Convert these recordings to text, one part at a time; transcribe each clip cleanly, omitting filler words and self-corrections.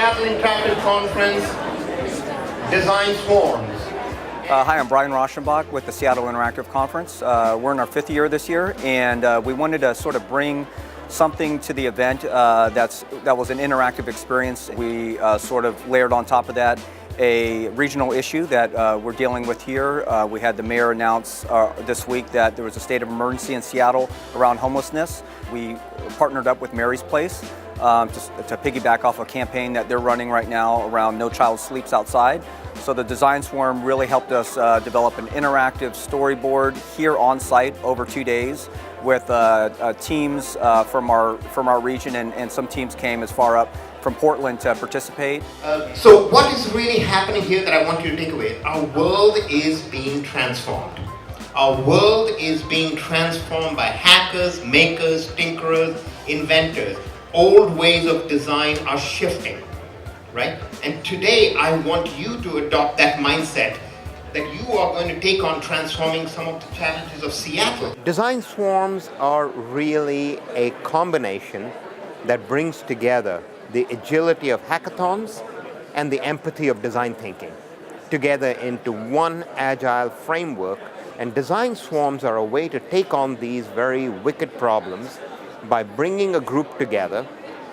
Seattle Interactive Conference, Design Swarms. Hi, I'm Brian Rauschenbach with the Seattle Interactive Conference. We're in our 5th year this year, and we wanted to sort of bring something to the event that was an interactive experience. We sort of layered on top of that a regional issue that we're dealing with here. We had the mayor announce this week that there was a state of emergency in Seattle around homelessness. We partnered up with Mary's Place to piggyback off a campaign that they're running right now around No Child Sleeps Outside. So the Design Swarm really helped us develop an interactive storyboard here on site over 2 days with teams from our region, and some teams came as far up from Portland to participate. So what is really happening here that I want you to take away? Our world is being transformed. Our world is being transformed by hackers, makers, tinkerers, inventors. Old ways of design are shifting, right? And today I want you to adopt that mindset that you are going to take on transforming some of the challenges of Seattle. Design swarms are really a combination that brings together the agility of hackathons and the empathy of design thinking together into one agile framework. And design swarms are a way to take on these very wicked problems by bringing a group together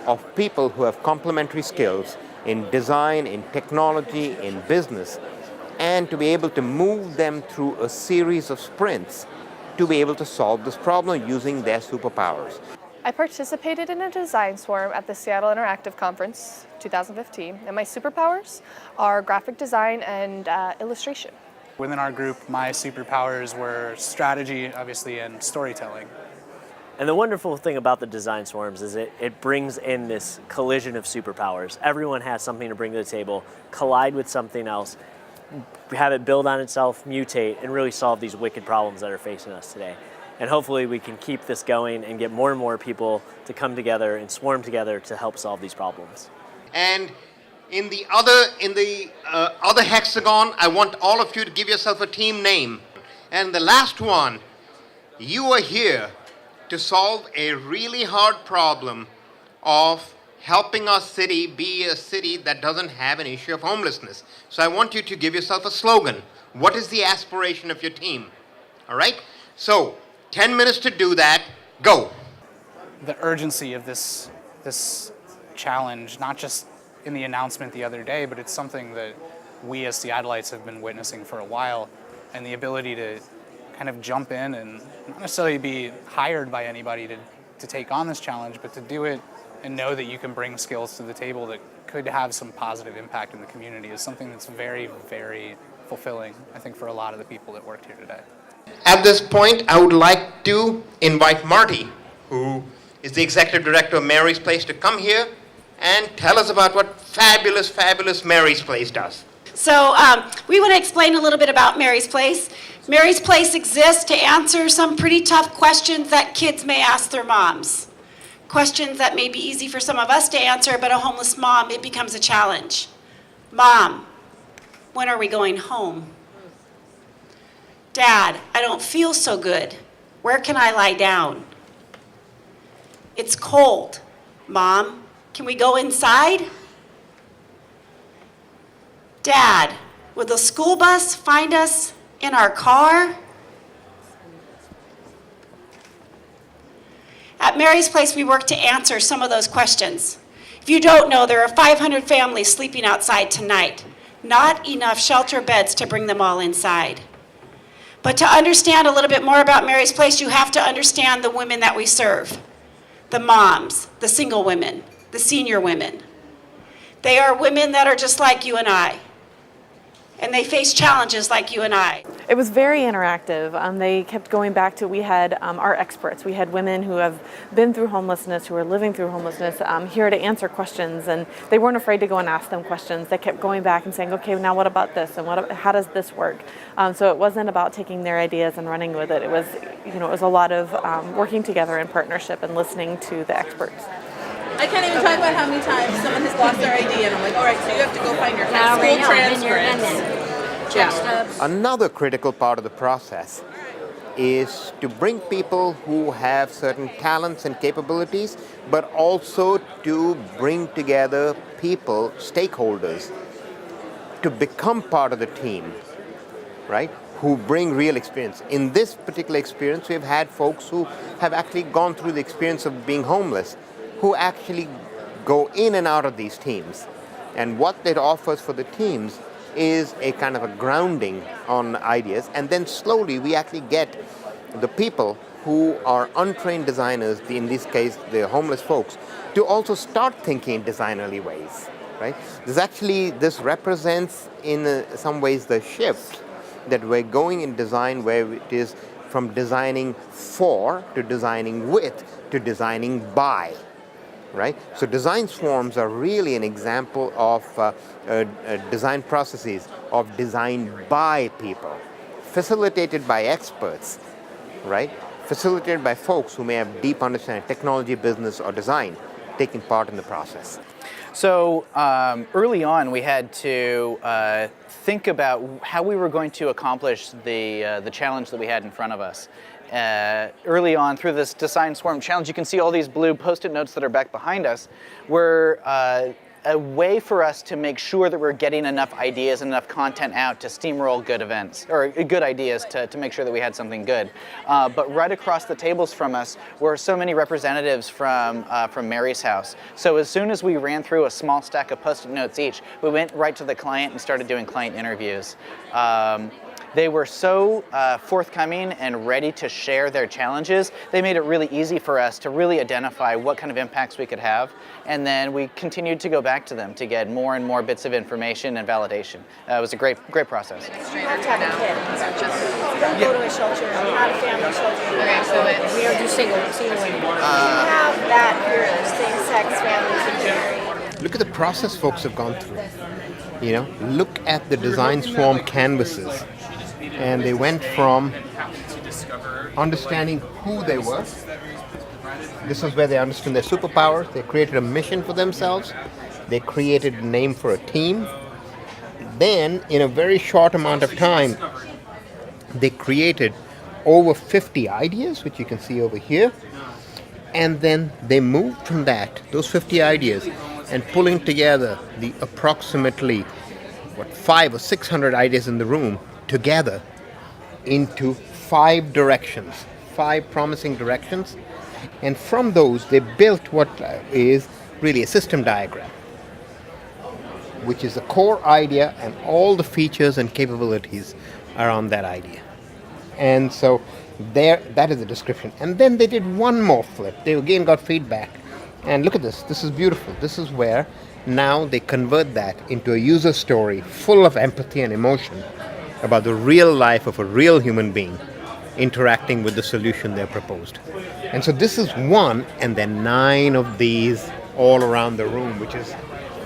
of people who have complementary skills in design, in technology, in business, and to be able to move them through a series of sprints to be able to solve this problem using their superpowers. I participated in a design swarm at the Seattle Interactive Conference 2015, and my superpowers are graphic design and illustration. Within our group, my superpowers were strategy, obviously, and storytelling. And the wonderful thing about the design swarms is it brings in this collision of superpowers. Everyone has something to bring to the table, collide with something else, have it build on itself, mutate, and really solve these wicked problems that are facing us today. And hopefully we can keep this going and get more and more people to come together and swarm together to help solve these problems. And in the other hexagon, I want all of you to give yourself a team name. And the last one, you are here to solve a really hard problem of helping our city be a city that doesn't have an issue of homelessness. So I want you to give yourself a slogan. What is the aspiration of your team? All right? So 10 minutes to do that. Go. The urgency of this challenge, not just in the announcement the other day, but it's something that we as Seattleites have been witnessing for a while, and the ability to kind of jump in and not necessarily be hired by anybody to take on this challenge, but to do it and know that you can bring skills to the table that could have some positive impact in the community is something that's very, very fulfilling, I think, for a lot of the people that worked here today. At this point, I would like to invite Marty, who is the executive director of Mary's Place, to come here and tell us about what fabulous, fabulous Mary's Place does. So we want to explain a little bit about Mary's Place. Mary's Place exists to answer some pretty tough questions that kids may ask their moms. Questions that may be easy for some of us to answer, but a homeless mom, it becomes a challenge. Mom, when are we going home? Dad, I don't feel so good. Where can I lie down? It's cold. Mom, can we go inside? Dad, will the school bus find us in our car? At Mary's Place, we work to answer some of those questions. If you don't know, there are 500 families sleeping outside tonight. Not enough shelter beds to bring them all inside. But to understand a little bit more about Mary's Place, you have to understand the women that we serve. The moms, the single women, the senior women. They are women that are just like you and I. And they face challenges like you and I. It was very interactive. They kept going back to, we had our experts. We had women who have been through homelessness, who are living through homelessness, here to answer questions, and they weren't afraid to go and ask them questions. They kept going back and saying, okay, now what about this, and how does this work? So it wasn't about taking their ideas and running with it. It was, it was a lot of working together in partnership and listening to the experts. I can't even talk about how many times someone has lost their ID and I'm like, all right, so you have to go find your high school transcripts, check stubs. Another critical part of the process is to bring people who have certain talents and capabilities, but also to bring together people, stakeholders, to become part of the team, right? Who bring real experience. In this particular experience, we've had folks who have actually gone through the experience of being homeless, who actually go in and out of these teams. And what that offers for the teams is a kind of a grounding on ideas, and then slowly we actually get the people who are untrained designers, in this case the homeless folks, to also start thinking in designerly ways, right? This represents in some ways the shift that we're going in design, where it is from designing for to designing with to designing by. Right? So design swarms are really an example of design processes of design by people, facilitated by experts, right? Facilitated by folks who may have deep understanding of technology, business, or design, taking part in the process. So early on, we had to think about how we were going to accomplish the challenge that we had in front of us. Early on through this Design Swarm Challenge, you can see all these blue Post-it notes that are back behind us were a way for us to make sure that we're getting enough ideas and enough content out to steamroll good events, or good ideas to make sure that we had something good. But right across the tables from us were so many representatives from Mary's house. So as soon as we ran through a small stack of Post-it notes each, we went right to the client and started doing client interviews. They were so forthcoming and ready to share their challenges. They made it really easy for us to really identify what kind of impacts we could have. And then we continued to go back to them to get more and more bits of information and validation. It was a great process. You have to have a kid. Don't go to a shelter. Not a family shelter. Okay, so we are just single women. You have that here, same-sex families and Look at the process folks have gone through. You know, look at the Design Swarm canvases. And they went from understanding who they were. This is where they understood their superpowers. They created a mission for themselves. They created a name for a team. Then, in a very short amount of time, they created over 50 ideas, which you can see over here. And then they moved from that, those 50 ideas, and pulling together the approximately, 500 or 600 ideas in the room, together into 5 directions, 5 promising directions, and from those they built what is really a system diagram, which is the core idea and all the features and capabilities around that idea. And so that is the description. And then they did one more flip. They again got feedback, and look at this. This is beautiful. This is where now they convert that into a user story full of empathy and emotion about the real life of a real human being interacting with the solution they're proposed. And so this is one, and then 9 of these all around the room, which is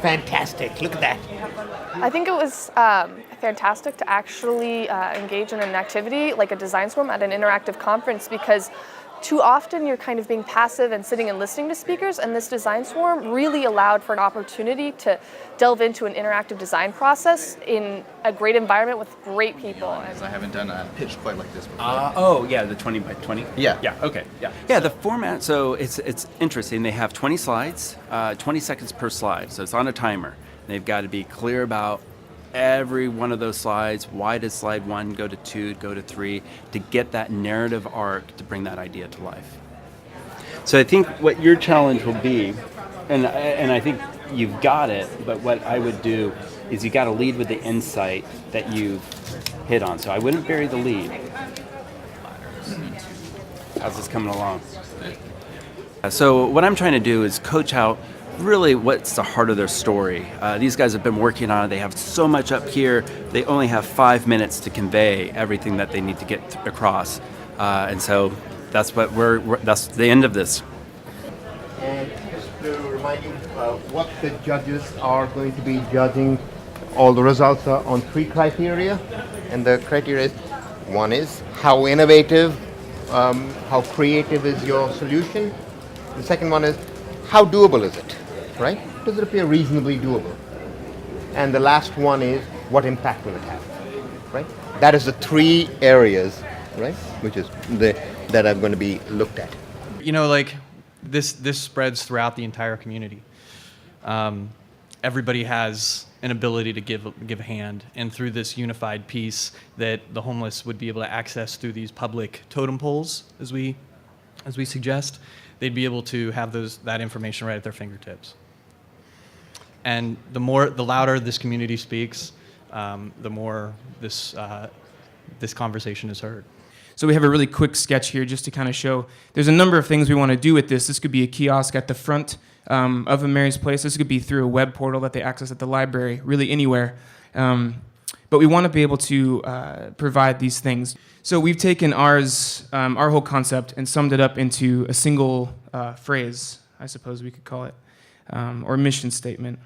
fantastic. Look at that. I think it was fantastic to actually engage in an activity like a design swarm at an interactive conference, because too often you're kind of being passive and sitting and listening to speakers, and this design swarm really allowed for an opportunity to delve into an interactive design process in a great environment with great people. I haven't done a pitch quite like this before. Oh, yeah, the 20 by 20? Yeah. Yeah, okay, yeah. Yeah, the format, so it's interesting. They have 20 slides, 20 seconds per slide, so it's on a timer. They've got to be clear about every one of those slides. Why does slide 1 go to 2, go to 3, to get that narrative arc to bring that idea to life. So I think what your challenge will be, and I think you've got it, but what I would do is you got to lead with the insight that you've hit on. So I wouldn't bury the lead. How's this coming along? So what I'm trying to do is coach out really what's the heart of their story. These guys have been working on it. They have so much up here. They only have 5 minutes to convey everything that they need to get across. And so that's what that's the end of this. And just to remind you, what the judges are going to be judging, all the results are on 3 criteria. And the criteria is, one is how innovative, how creative is your solution. The second one is, how doable is it? Right? Does it appear reasonably doable? And the last one is, what impact will it have? Right? That is the 3 areas right? Which is that are going to be looked at. You know, like this spreads throughout the entire community. Everybody has an ability to give a hand, and through this unified piece that the homeless would be able to access through these public totem poles, as we suggest, they'd be able to have that information right at their fingertips. And the louder this community speaks, the more this conversation is heard. So we have a really quick sketch here just to kind of show there's a number of things we want to do with this. This could be a kiosk at the front of a Mary's Place. This could be through a web portal that they access at the library, really anywhere. But we want to be able to provide these things. So we've taken our whole concept and summed it up into a single phrase, I suppose we could call it, or mission statement.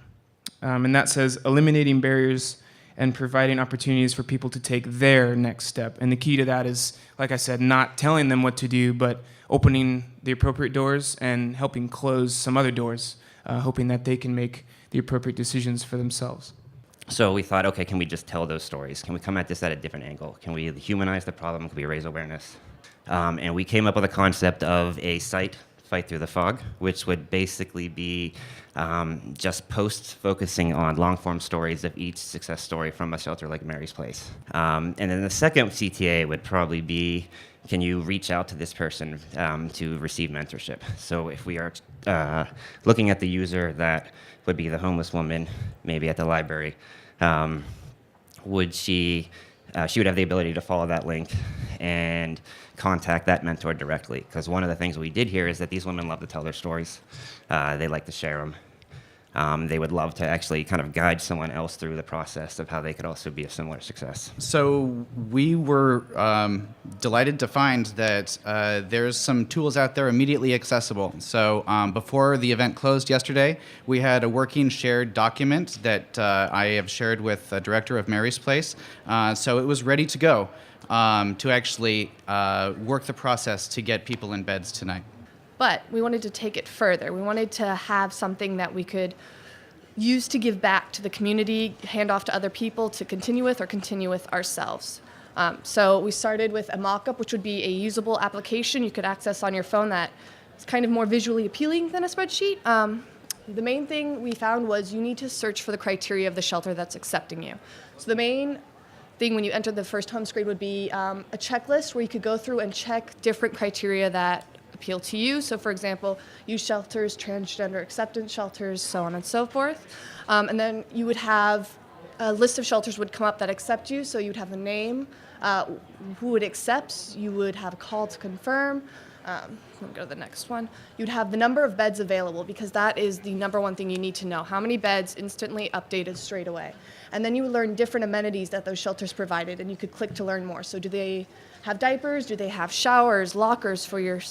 And that says, eliminating barriers and providing opportunities for people to take their next step. And the key to that is, like I said, not telling them what to do, but opening the appropriate doors and helping close some other doors, hoping that they can make the appropriate decisions for themselves. So we thought, okay, can we just tell those stories? Can we come at this at a different angle? Can we humanize the problem? Can we raise awareness? And we came up with a concept of a site, Fight Through the Fog, which would basically be just posts focusing on long-form stories of each success story from a shelter like Mary's Place. And then the second CTA would probably be, can you reach out to this person to receive mentorship? So if we are looking at the user that would be the homeless woman, maybe at the library, she would have the ability to follow that link and contact that mentor directly. Because one of the things we did here is that these women love to tell their stories. They like to share them. They would love to actually kind of guide someone else through the process of how they could also be a similar success. So we were delighted to find that there's some tools out there immediately accessible. So before the event closed yesterday, we had a working shared document that I have shared with the director of Mary's Place. So it was ready to go to actually work the process to get people in beds tonight. But we wanted to take it further. We wanted to have something that we could use to give back to the community, hand off to other people to continue with or continue with ourselves. So we started with a mock-up, which would be a usable application you could access on your phone that is kind of more visually appealing than a spreadsheet. The main thing we found was you need to search for the criteria of the shelter that's accepting you. So the main thing when you enter the first home screen would be a checklist where you could go through and check different criteria that appeal to you. So for example, youth shelters, transgender acceptance shelters, so on and so forth. And then you would have a list of shelters would come up that accept you. So you'd have the name, who it accepts, you would have a call to confirm. Let me go to the next one. You'd have the number of beds available because that is the number one thing you need to know. How many beds instantly updated straight away. And then you would learn different amenities that those shelters provided and you could click to learn more. So do they have diapers? Do they have showers, lockers for your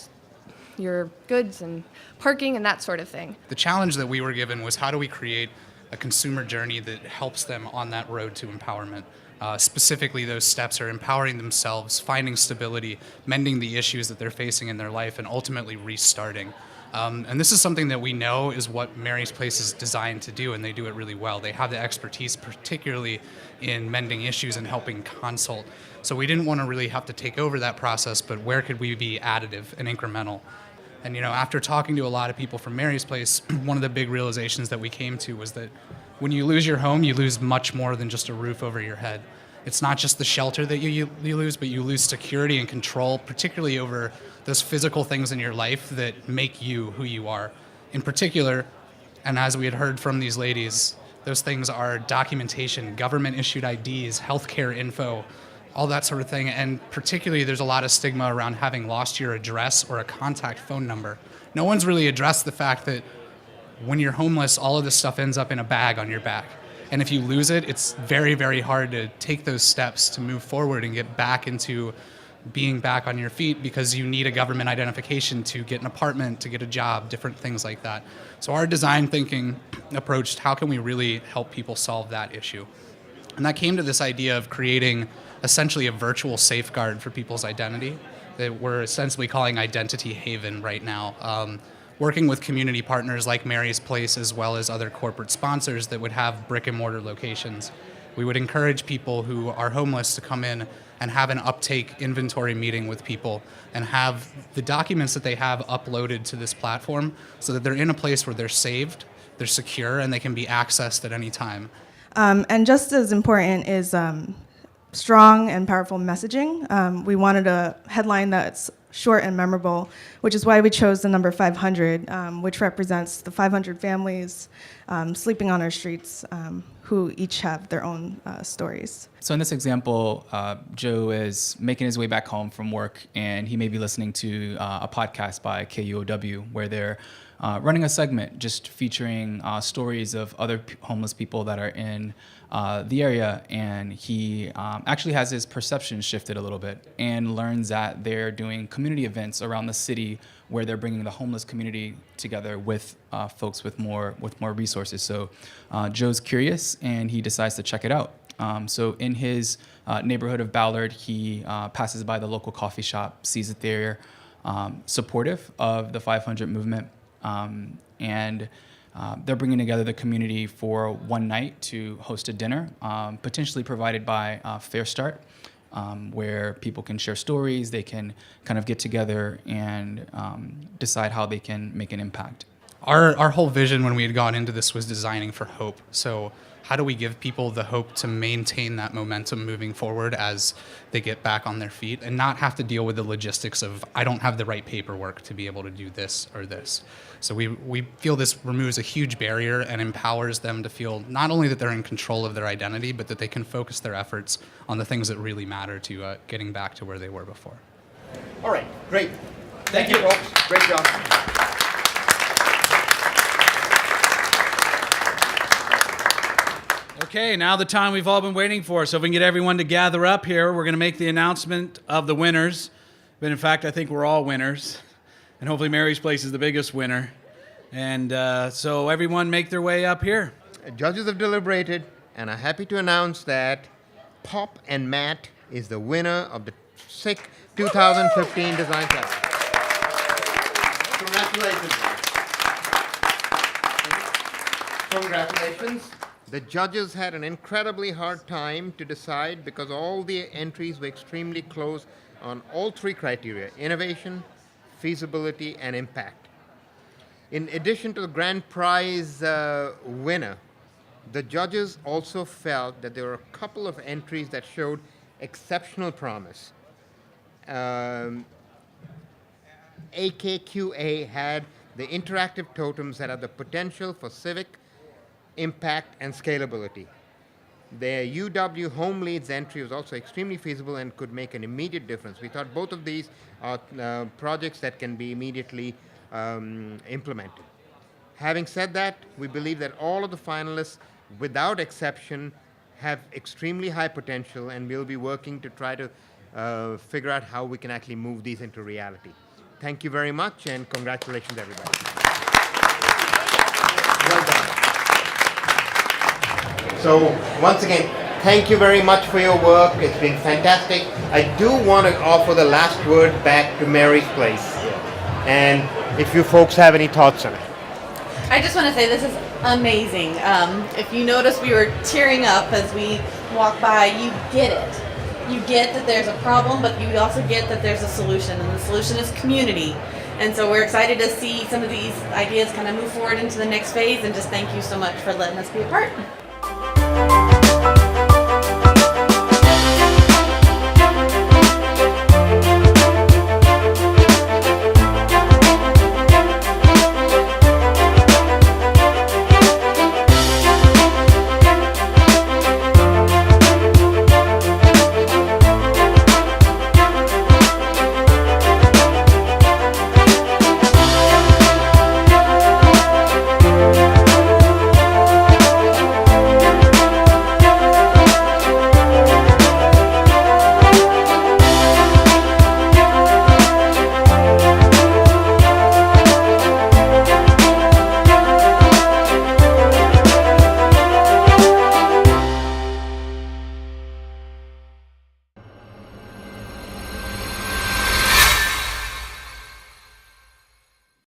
goods and parking and that sort of thing? The challenge that we were given was how do we create a consumer journey that helps them on that road to empowerment. Specifically, those steps are empowering themselves, finding stability, mending the issues that they're facing in their life, and ultimately restarting. And this is something that we know is what Mary's Place is designed to do, and they do it really well. They have the expertise, particularly in mending issues and helping consult. So we didn't want to really have to take over that process, but where could we be additive and incremental? And after talking to a lot of people from Mary's Place, one of the big realizations that we came to was that when you lose your home, you lose much more than just a roof over your head. It's not just the shelter that you lose, but you lose security and control, particularly over those physical things in your life that make you who you are. In particular, and as we had heard from these ladies, those things are documentation, government-issued IDs, healthcare info, all that sort of thing. And particularly, there's a lot of stigma around having lost your address or a contact phone number. No one's really addressed the fact that when you're homeless, all of this stuff ends up in a bag on your back. And if you lose it, it's very, very hard to take those steps to move forward and get back into being back on your feet because you need a government identification to get an apartment, to get a job, different things like that. So our design thinking approached how can we really help people solve that issue? And that came to this idea of creating essentially a virtual safeguard for people's identity that we're essentially calling Identity Haven right now. Working with community partners like Mary's Place as well as other corporate sponsors that would have brick and mortar locations. We would encourage people who are homeless to come in and have an uptake inventory meeting with people and have the documents that they have uploaded to this platform so that they're in a place where they're saved, they're secure, and they can be accessed at any time. And just as important is strong and powerful messaging. We wanted a headline that's short and memorable, which is why we chose the number 500, which represents the 500 families sleeping on our streets who each have their own stories. So in this example, Joe is making his way back home from work, and he may be listening to a podcast by KUOW where they're running a segment just featuring stories of other homeless people that are in the area, and he actually has his perception shifted a little bit and learns that they're doing community events around the city where they're bringing the homeless community together with folks with more resources. So Joe's curious, and he decides to check it out. So in his neighborhood of Ballard, he passes by the local coffee shop, sees that they're supportive of the 500 movement, and they're bringing together the community for one night to host a dinner, potentially provided by Fair Start, where people can share stories, they can kind of get together and decide how they can make an impact. Our whole vision when we had gone into this was designing for hope. So how do we give people the hope to maintain that momentum moving forward as they get back on their feet and not have to deal with the logistics of, I don't have the right paperwork to be able to do this or this. So we feel this removes a huge barrier and empowers them to feel not only that they're in control of their identity, but that they can focus their efforts on the things that really matter to getting back to where they were before. All right, great. Thank you, folks. Great job. Okay, now the time we've all been waiting for. So if we can get everyone to gather up here, we're going to make the announcement of the winners. But in fact, I think we're all winners. And hopefully Mary's Place is the biggest winner. And so everyone make their way up here. Judges have deliberated and are happy to announce that Pop and Matt is the winner of the SIC 2015 Design Class. Congratulations. Congratulations. The judges had an incredibly hard time to decide because all the entries were extremely close on all three criteria: innovation, feasibility, and impact. In addition to the grand prize winner, the judges also felt that there were a couple of entries that showed exceptional promise. AKQA had the interactive totems that have the potential for civic impact and scalability. Their UW Home Leads entry was also extremely feasible and could make an immediate difference. We thought both of these are projects that can be immediately implemented. Having said that, we believe that all of the finalists, without exception, have extremely high potential, and we'll be working to try to figure out how we can actually move these into reality. Thank you very much, and congratulations, everybody. Well done. So once again, thank you very much for your work. It's been fantastic. I do want to offer the last word back to Mary's Place. And if you folks have any thoughts on it. I just want to say this is amazing. If you notice, we were tearing up as we walked by. You get it. You get that there's a problem, but you also get that there's a solution, and the solution is community. And so we're excited to see some of these ideas kind of move forward into the next phase, and just thank you so much for letting us be a part.